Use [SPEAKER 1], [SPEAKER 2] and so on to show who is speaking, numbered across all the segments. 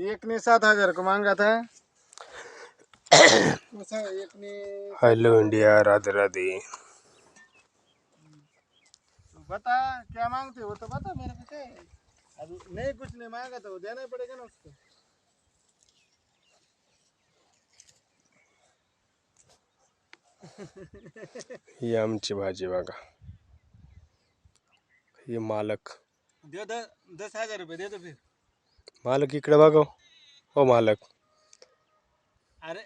[SPEAKER 1] एक ने 7,000 को मांगा था। एक ने
[SPEAKER 2] हेलो इंडिया, राधे राधे।
[SPEAKER 1] बता क्या मांगते हो तो बता मेरे को क्या है। अब नहीं कुछ नहीं मांगा तो देना ही पड़ेगा ना उसको।
[SPEAKER 2] ही आमची भाजी बघा, हे मालक
[SPEAKER 1] दे 10,000 रुपये दे दो फिर।
[SPEAKER 2] मालक इकडे बघा हो मालक।
[SPEAKER 1] अरे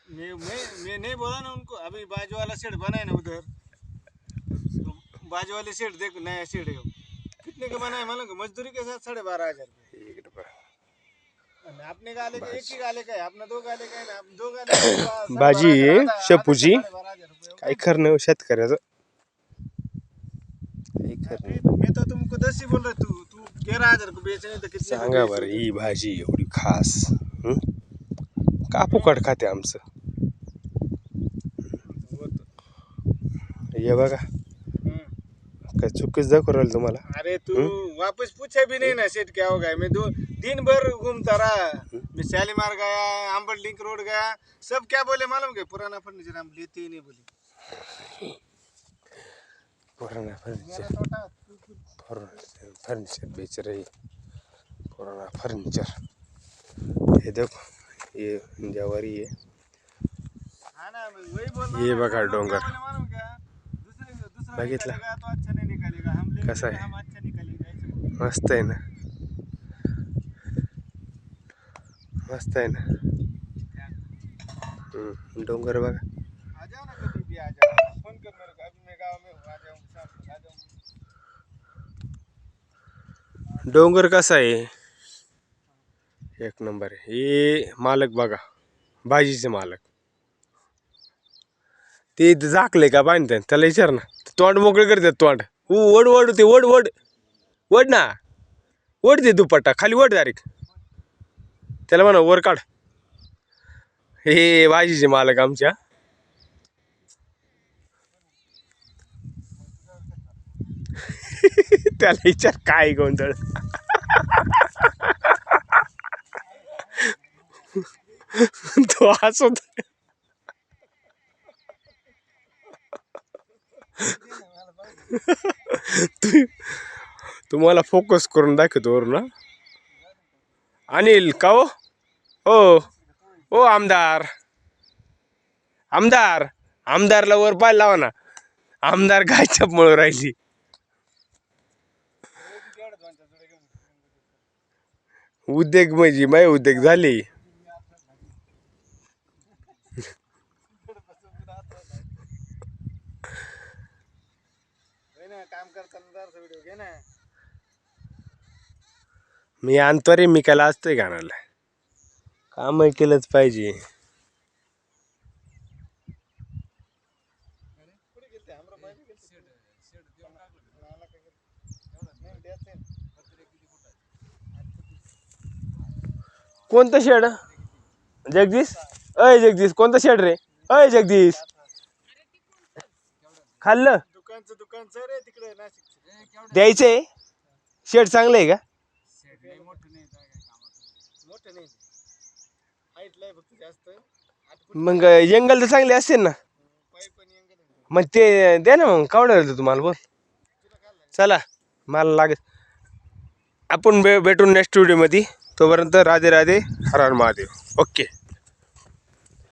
[SPEAKER 1] मैं नहीं बोला ना उनको। अभी बाजू वाला शेड बना है ना उधर, बाजू वाले शेड देखो नया शेड है वो। कितने का बना है मालूम? मजदूरी के साथ 12,500 रुपये। आपने गाले का एक ही गाले का है, अपना 2 गाले का है ना। 2 गाले का
[SPEAKER 2] भाजी आहे शेपूची,
[SPEAKER 1] 12,500 रुपये।
[SPEAKER 2] काय करणं शेतकऱ्याचं।
[SPEAKER 1] मैं तो तुमको 10 ही बोल रहा। तू 11,000 को बेचने तो कितने को
[SPEAKER 2] सांगा
[SPEAKER 1] बेच?
[SPEAKER 2] बरं ही भाजी एवढी खास का फुकट खाते आमचं। हे बघा काय चुकीच दाखवू राहिलं तुम्हाला।
[SPEAKER 1] अरे तू वापस पूछे भी नहीं ना सेट क्या होगा। मैं 2 दिन भर घूमता रहा। मैं शालीमार गया, अंबड़ लिंक रोड गया, सब क्या बोले मालूम? के पुराना फर्नीचर हम लेते ही नहीं बोले।
[SPEAKER 2] पुराना
[SPEAKER 1] मेरा तोटा
[SPEAKER 2] फर्नीचर बेच रही, पुराना फर्नीचर। ये देखो ये जवारी है।
[SPEAKER 1] हाँ ना, मैं वही बोल रहा
[SPEAKER 2] ये
[SPEAKER 1] हूँ ना।
[SPEAKER 2] बघा
[SPEAKER 1] सब लोग
[SPEAKER 2] डोंगर
[SPEAKER 1] क्या बोले मालूम क्या? दूसरा
[SPEAKER 2] बघितला
[SPEAKER 1] निकालेगा तो अच्छा नहीं निकालेगा, हम लेंगे
[SPEAKER 2] कसा
[SPEAKER 1] तो
[SPEAKER 2] है?
[SPEAKER 1] हम अच्छा निकालेगा ऐसे बोल।
[SPEAKER 2] मस्त आहे ना, मस्त आहे ना। डोंगर बघा।
[SPEAKER 1] आ जाओ ना कभी भी आ जाओ, फोन कर मेरे को। अभी मैं गाँव में हूँ, आ जाऊँ शाम को आ जाऊँ।
[SPEAKER 2] डोंगर कसा आहे? एक नंबर आहे। हे मालक बघा, भाजीचे मालक ते झाकले का बांधतात त्याला विचार ना। तोंड मोकळे करतात तोंड। ओढ ओढ ते ओढ ओढ ओढ ना, ओढ ते दुपट्टा खाली ओढ डायरेक्ट, त्याला म्हणा वर काढ। हे भाजीचे मालक आमच्या। त्याला विचार काय गोंधळ। तो हसत तुम्हाला फोकस करून दाखवतो वर ना। अनिल का हो ओ आमदार, आमदार आमदारला वर पाय लावा ना। आमदार काय चपमुळ राहिली। उद्योग म्हणजे माय उद्योग झाले।
[SPEAKER 1] काम करताना व्हिडिओ घे ना।
[SPEAKER 2] मी आणतो रे, मी काय लाजतोय गाण्याला, काम केलंच पाहिजे। कोणतं शेड जगदीश? अय जगदीश कोणतं शेड रे? अय जगदीश खाल्लं
[SPEAKER 1] दुकान सर आहे तिकडे नाशिक।
[SPEAKER 2] द्यायचंय शेड चांगलं आहे का?
[SPEAKER 1] मोठं नाही, हाईट ला फक्त जास्त।
[SPEAKER 2] मग जंगल तर चांगले असतील ना। मग ते द्या ना, मग कावडं तुम्हाला बोल। चला मला लागेल, आपण भेटून नेक्स्ट व्हिडिओ मध्ये। तोपर्यंत राधे राधे, हर हर महादेव। ओके.